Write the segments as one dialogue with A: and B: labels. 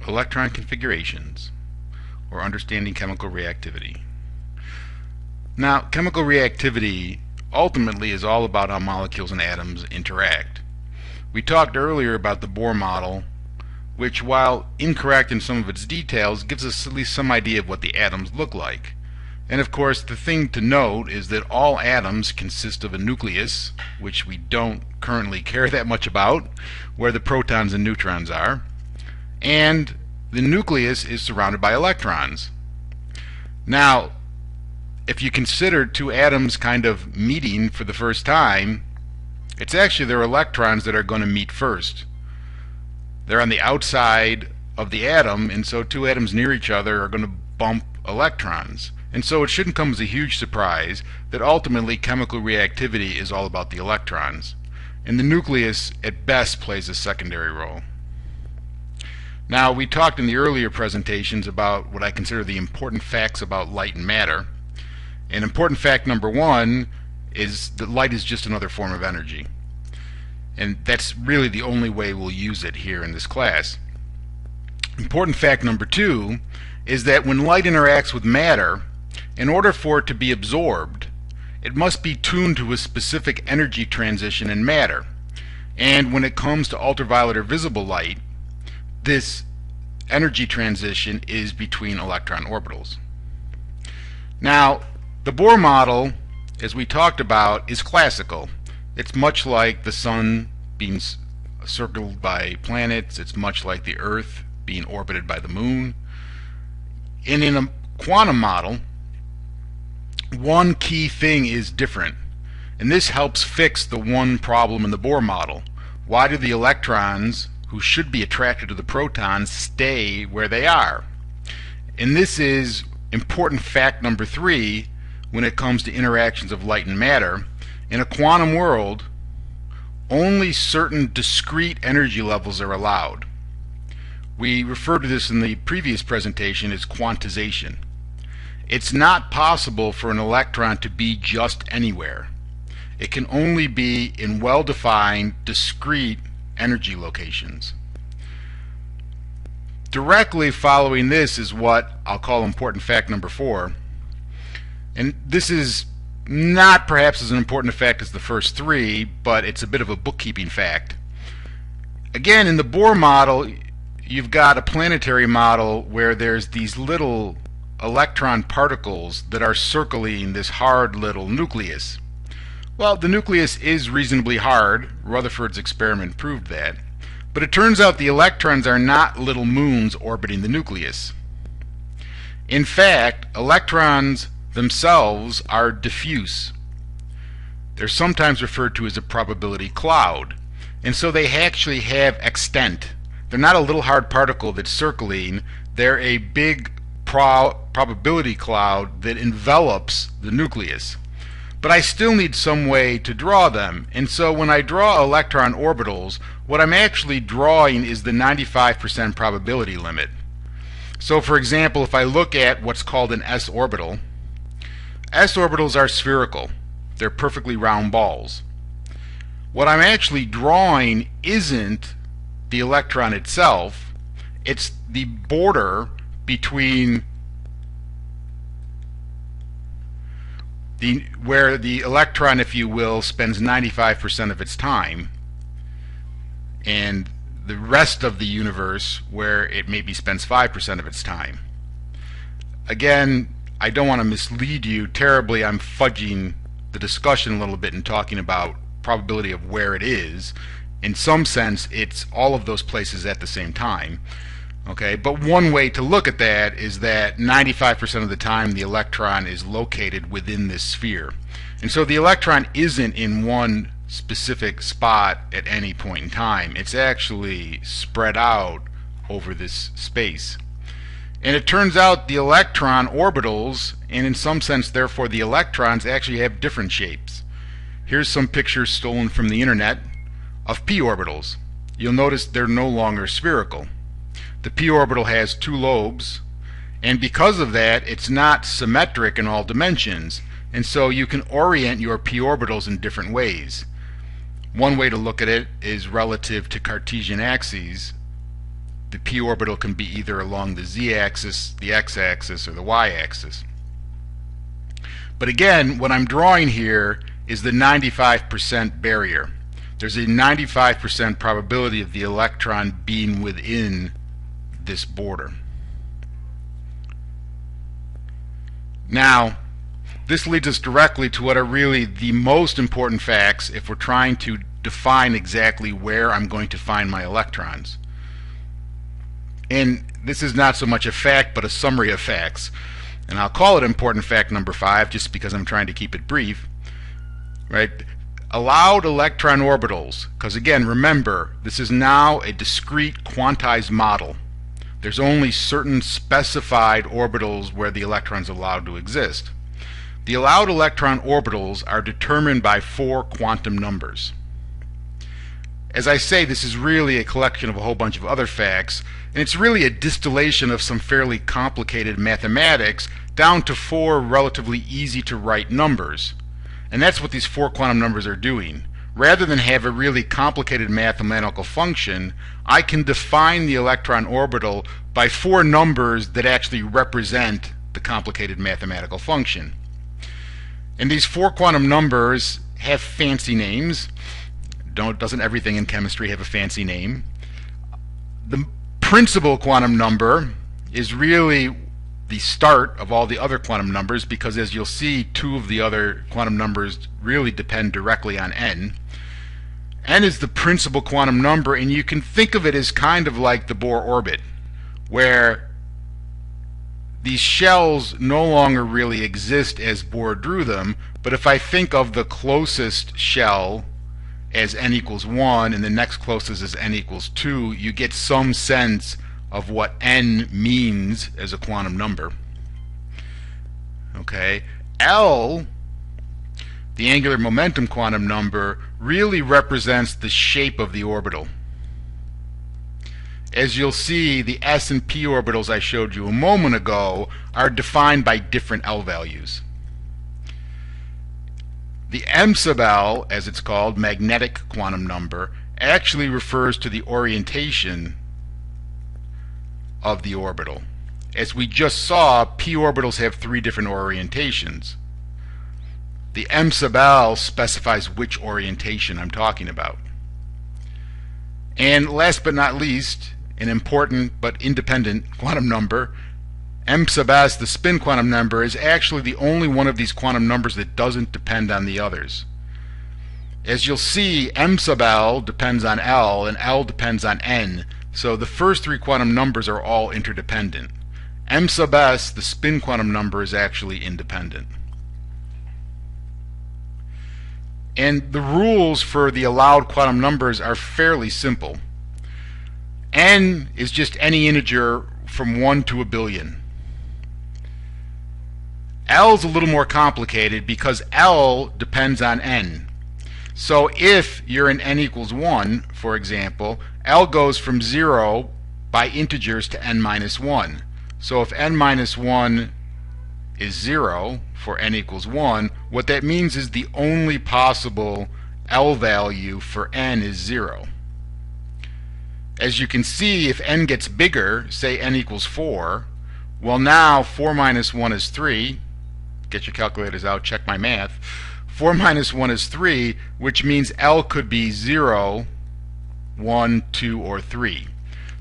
A: electron configurations, or understanding chemical reactivity. Now, chemical reactivity ultimately is all about how molecules and atoms interact. We talked earlier about the Bohr model, which, while incorrect in some of its details, gives us at least some idea of what the atoms look like. And of course, the thing to note is that all atoms consist of a nucleus, which we don't currently care that much about, where the protons and neutrons are, and the nucleus is surrounded by electrons. Now, if you consider two atoms kind of meeting for the first time, it's actually their electrons that are going to meet first. They're on the outside of the atom, and so two atoms near each other are going to bump electrons. And so it shouldn't come as a huge surprise that ultimately chemical reactivity is all about the electrons. And the nucleus at best plays a secondary role. Now, we talked in the earlier presentations about what I consider the important facts about light and matter. And important fact number one is that light is just another form of energy. And that's really the only way we'll use it here in this class. Important fact number two is that when light interacts with matter, in order for it to be absorbed, it must be tuned to a specific energy transition in matter. And when it comes to ultraviolet or visible light, this energy transition is between electron orbitals. Now, the Bohr model, as we talked about, is classical. It's much like the sun being circled by planets. It's much like the Earth being orbited by the moon. And in a quantum model, one key thing is different. And this helps fix the one problem in the Bohr model. Why do the electrons, who should be attracted to the protons, stay where they are? And this is important fact number three when it comes to interactions of light and matter. In a quantum world, only certain discrete energy levels are allowed. We referred to this in the previous presentation as quantization. It's not possible for an electron to be just anywhere. It can only be in well-defined, discrete energy locations. Directly following this is what I'll call important fact number four. And this is not perhaps as an important a fact as the first three, but it's a bit of a bookkeeping fact. Again, in the Bohr model, you've got a planetary model where there's these little electron particles that are circling this hard little nucleus. Well, the nucleus is reasonably hard. Rutherford's experiment proved that. But it turns out the electrons are not little moons orbiting the nucleus. In fact, electrons themselves are diffuse. They're sometimes referred to as a probability cloud. And so they actually have extent. They're not a little hard particle that's circling. They're a big probability cloud that envelops the nucleus. But I still need some way to draw them. And so when I draw electron orbitals, what I'm actually drawing is the 95% probability limit. So for example, if I look at what's called an s orbital, s orbitals are spherical. They're perfectly round balls. What I'm actually drawing isn't the electron itself, it's the border between where the electron, if you will, spends 95% of its time, and the rest of the universe where it maybe spends 5% of its time. Again, I don't want to mislead you terribly. I'm fudging the discussion a little bit and talking about probability of where it is. In some sense, it's all of those places at the same time. Okay, but one way to look at that is that 95% of the time the electron is located within this sphere. And so the electron isn't in one specific spot at any point in time. It's actually spread out over this space. And it turns out the electron orbitals, and in some sense therefore the electrons, actually have different shapes. Here's some pictures stolen from the internet of p orbitals. You'll notice they're no longer spherical. The p orbital has two lobes, and because of that it's not symmetric in all dimensions, and so you can orient your p orbitals in different ways. One way to look at it is relative to Cartesian axes. the p orbital can be either along the z-axis, the x-axis, or the y-axis. But again, what I'm drawing here is the 95% barrier. There's a 95% probability of the electron being within this border. Now, this leads us directly to what are really the most important facts if we're trying to define exactly where I'm going to find my electrons. And this is not so much a fact, but a summary of facts. And I'll call it important fact number 5 just because I'm trying to keep it brief. Right? Allowed electron orbitals, because again, remember, this is now a discrete quantized model. There's only certain specified orbitals where the electron's allowed to exist. The allowed electron orbitals are determined by 4 quantum numbers. As I say, this is really a collection of a whole bunch of other facts, and it's really a distillation of some fairly complicated mathematics down to 4 relatively easy to write numbers. And that's what these 4 quantum numbers are doing. Rather than have a really complicated mathematical function, I can define the electron orbital by 4 numbers that actually represent the complicated mathematical function. And these 4 quantum numbers have fancy names. Doesn't everything in chemistry have a fancy name? The principal quantum number is really the start of all the other quantum numbers, because as you'll see, 2 of the other quantum numbers really depend directly on n. N is the principal quantum number, and you can think of it as kind of like the Bohr orbit, where these shells no longer really exist as Bohr drew them, but if I think of the closest shell as n equals 1 and the next closest is n equals 2, you get some sense of what n means as a quantum number. Okay, L, the angular momentum quantum number, really represents the shape of the orbital. As you'll see, the s and p orbitals I showed you a moment ago are defined by different L values. The m sub L, as it's called, magnetic quantum number, actually refers to the orientation of the orbital. As we just saw, p orbitals have 3 different orientations. The m sub L specifies which orientation I'm talking about. And last but not least, an important but independent quantum number, m sub s, the spin quantum number, is actually the only one of these quantum numbers that doesn't depend on the others. As you'll see, m sub L depends on L and L depends on n, so the first 3 quantum numbers are all interdependent. M sub s, the spin quantum number, is actually independent. And the rules for the allowed quantum numbers are fairly simple. N is just any integer from 1 to a billion. L is a little more complicated because L depends on n. So if you're in n equals 1, for example, L goes from 0 by integers to n minus 1. So if n minus 1 is 0 for n equals 1, what that means is the only possible L value for n is 0. As you can see, if n gets bigger, say n equals 4, well now 4 minus 1 is 3. Get your calculators out, check my math. 4 minus 1 is 3, which means L could be 0, 1, 2, or 3.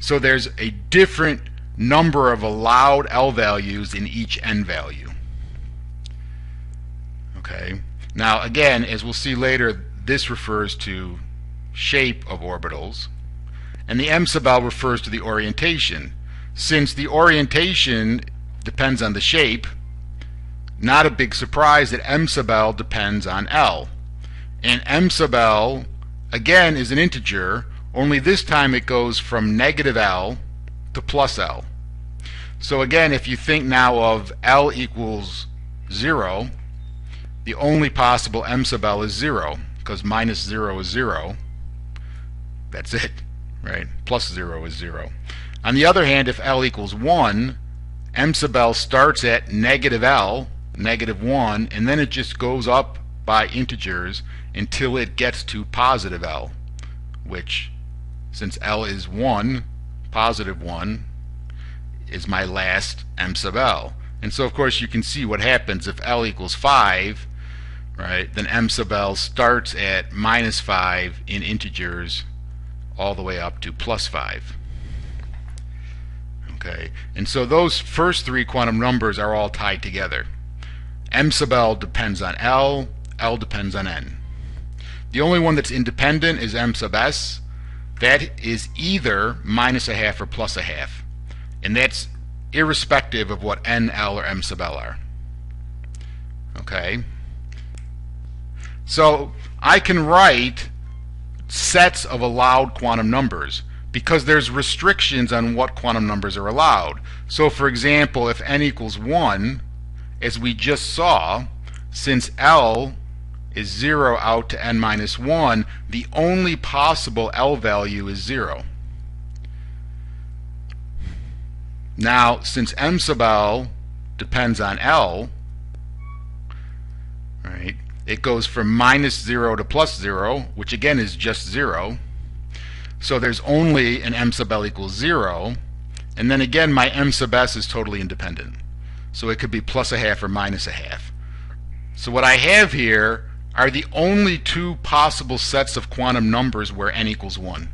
A: So there's a different number of allowed L values in each n value. Okay. Now again, as we'll see later, this refers to shape of orbitals, and the m sub L refers to the orientation. Since the orientation depends on the shape, not a big surprise that m sub L depends on L. And m sub L, again, is an integer, only this time it goes from negative L to plus L. So again, if you think now of L equals 0, the only possible m sub L is 0, because minus 0 is 0. That's it, right? Plus 0 is 0. On the other hand, if L equals 1, m sub L starts at negative L, negative 1, and then it just goes up by integers until it gets to positive L, which, since L is 1, positive 1, is my last m sub l. And so of course you can see what happens if L equals 5, right? Then m sub l starts at minus 5 in integers all the way up to plus 5. Okay, and so those first three quantum numbers are all tied together. M sub l depends on L depends on n. The only one that's independent is m sub s. That is either minus a half or plus a half. And that's irrespective of what n, l, or m sub l are. Okay? So I can write sets of allowed quantum numbers because there's restrictions on what quantum numbers are allowed. So for example, if n equals 1, as we just saw, since L is 0 out to n minus 1, the only possible L value is 0. Now, since m sub l depends on L, right, it goes from minus 0 to plus 0, which again is just 0. So there's only an m sub l equals 0. And then again, my m sub s is totally independent. So it could be plus a half or minus a half. So what I have here are the only two possible sets of quantum numbers where n equals 1.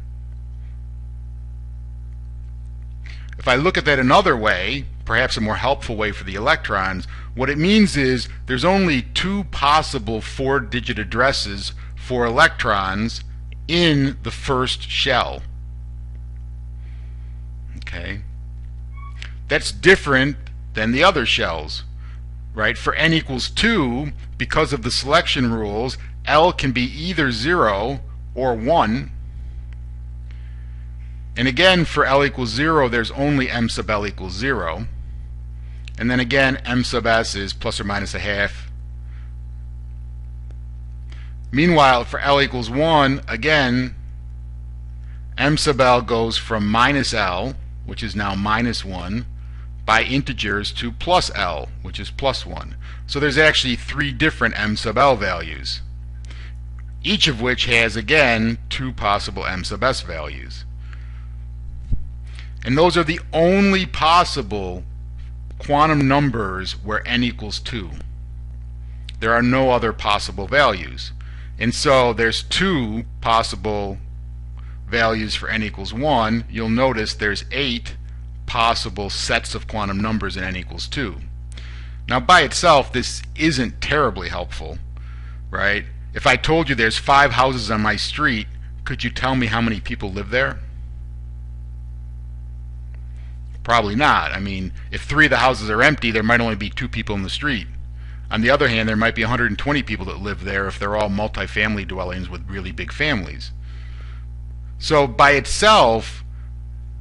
A: If I look at that another way, perhaps a more helpful way for the electrons, what it means is there's only two possible 4-digit addresses for electrons in the first shell. Okay? That's different than the other shells, right? For n equals 2, because of the selection rules, L can be either 0 or 1. And again, for L equals 0, there's only m sub l equals 0. And then again, m sub s is plus or minus a half. Meanwhile, for L equals 1, again, m sub l goes from minus L, which is now minus 1, by integers to plus L, which is plus 1. So there's actually three different m sub l values, each of which has, again, two possible m sub s values. And those are the only possible quantum numbers where n equals 2. There are no other possible values. And so there's two possible values for n equals 1. You'll notice there's 8 possible sets of quantum numbers in n equals 2. Now by itself, this isn't terribly helpful, right? If I told you there's 5 houses on my street, could you tell me how many people live there? Probably not. I mean, if 3 of the houses are empty, there might only be 2 people in the street. On the other hand, there might be 120 people that live there if they're all multifamily dwellings with really big families. So by itself,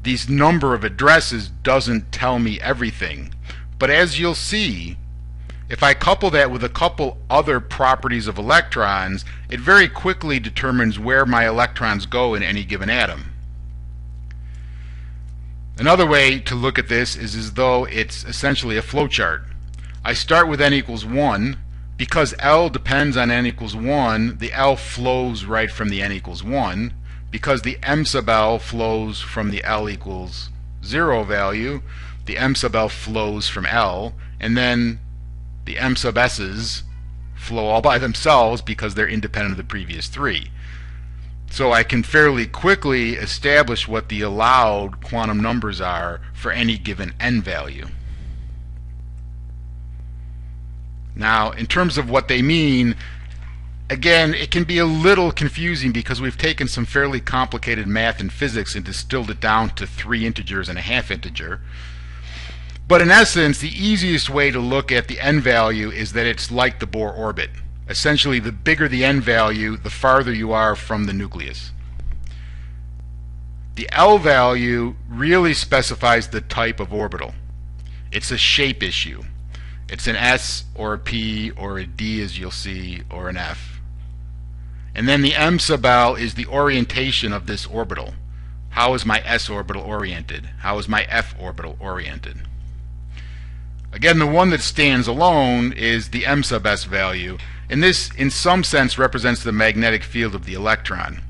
A: these number of addresses doesn't tell me everything. But as you'll see, if I couple that with a couple other properties of electrons, it very quickly determines where my electrons go in any given atom. Another way to look at this is as though it's essentially a flowchart. I start with n equals 1. Because L depends on n equals 1, the L flows right from the n equals 1. Because the m sub l flows from the L equals 0 value, the m sub l flows from L, and then the m sub s's flow all by themselves because they're independent of the previous 3. So I can fairly quickly establish what the allowed quantum numbers are for any given n value. Now, in terms of what they mean, again, it can be a little confusing because we've taken some fairly complicated math and physics and distilled it down to 3 integers and a half integer. But in essence, the easiest way to look at the n value is that it's like the Bohr orbit. Essentially, the bigger the n value, the farther you are from the nucleus. The L value really specifies the type of orbital. It's a shape issue. It's an S or a P or a D, as you'll see, or an F. And then the m sub l is the orientation of this orbital. How is my S orbital oriented? How is my F orbital oriented? Again, the one that stands alone is the m sub s value, and this in some sense represents the magnetic field of the electron.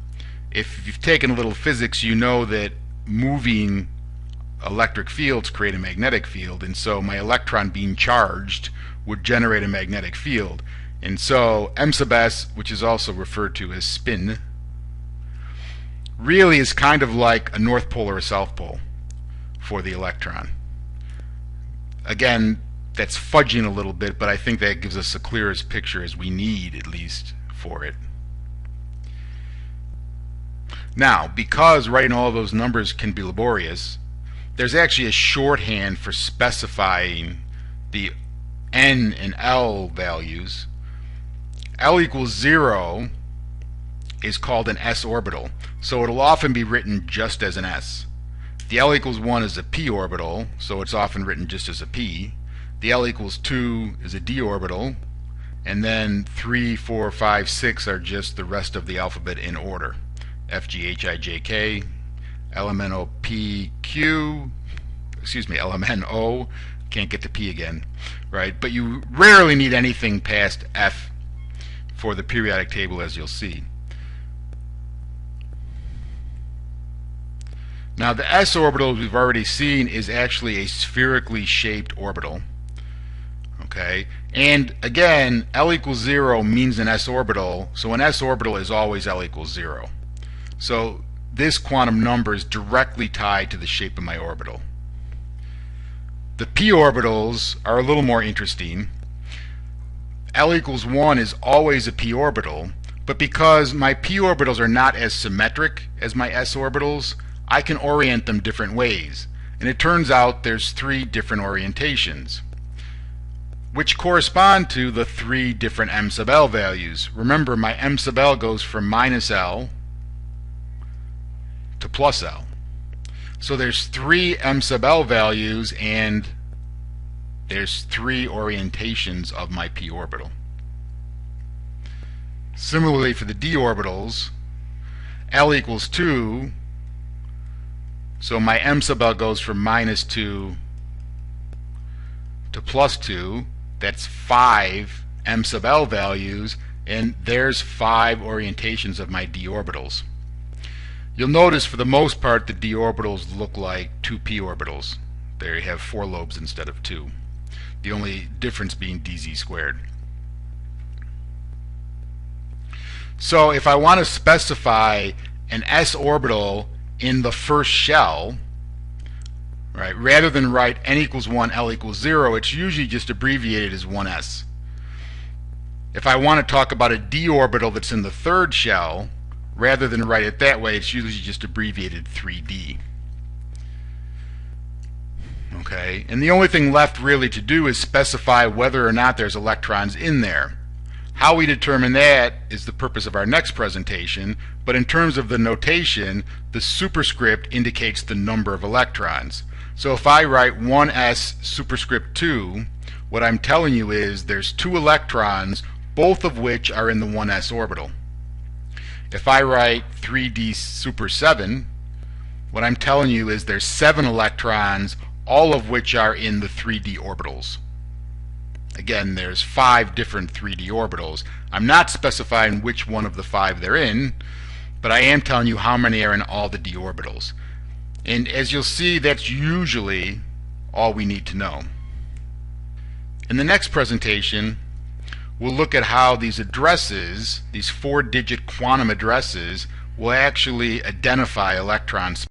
A: If you've taken a little physics, you know that moving electric fields create a magnetic field, and so my electron being charged would generate a magnetic field. And so m sub s, which is also referred to as spin, really is kind of like a north pole or a south pole for the electron. Again, that's fudging a little bit, but I think that gives us the clearest picture as we need, at least, for it. Now, because writing all of those numbers can be laborious, there's actually a shorthand for specifying the n and L values. L equals 0 is called an s orbital, so it'll often be written just as an s. The L equals 1 is a p orbital, so it's often written just as a p. The L equals 2 is a d orbital, and then 3, 4, 5, 6 are just the rest of the alphabet in order. F, G, H, I, J, K, L, M, N, O, P, Q, L, M, N, O, can't get the P again, right? But you rarely need anything past F for the periodic table, as you'll see. Now the s orbital, we've already seen, is actually a spherically shaped orbital. Okay, and again, L equals 0 means an s orbital, so an s orbital is always L equals 0. So this quantum number is directly tied to the shape of my orbital. The p orbitals are a little more interesting. L equals 1 is always a p orbital, but because my p orbitals are not as symmetric as my s orbitals, I can orient them different ways. And it turns out there's 3 different orientations, which correspond to the 3 different m sub L values. Remember, my m sub L goes from minus L to plus L. So there's 3 m sub L values, and there's 3 orientations of my p orbital. Similarly for the d orbitals, L equals 2, so my m sub L goes from minus 2 to plus 2. That's 5 m sub L values, and there's 5 orientations of my d orbitals. You'll notice for the most part the d orbitals look like 2 p orbitals. They have 4 lobes instead of 2. The only difference being dz squared. So if I want to specify an s orbital in the first shell, right, rather than write n equals 1, L equals 0, it's usually just abbreviated as 1s. If I want to talk about a d orbital that's in the third shell, rather than write it that way, it's usually just abbreviated 3d. Okay, and the only thing left really to do is specify whether or not there's electrons in there. How we determine that is the purpose of our next presentation, but in terms of the notation, the superscript indicates the number of electrons. So if I write 1s superscript 2, what I'm telling you is there's 2 electrons, both of which are in the 1s orbital. If I write 3d super 7, what I'm telling you is there's 7 electrons, all of which are in the 3d orbitals. Again, there's 5 different 3d orbitals. I'm not specifying which one of the 5 they're in, but I am telling you how many are in all the d orbitals. And as you'll see, that's usually all we need to know. In the next presentation, we'll look at how these addresses, these 4-digit quantum addresses, will actually identify electrons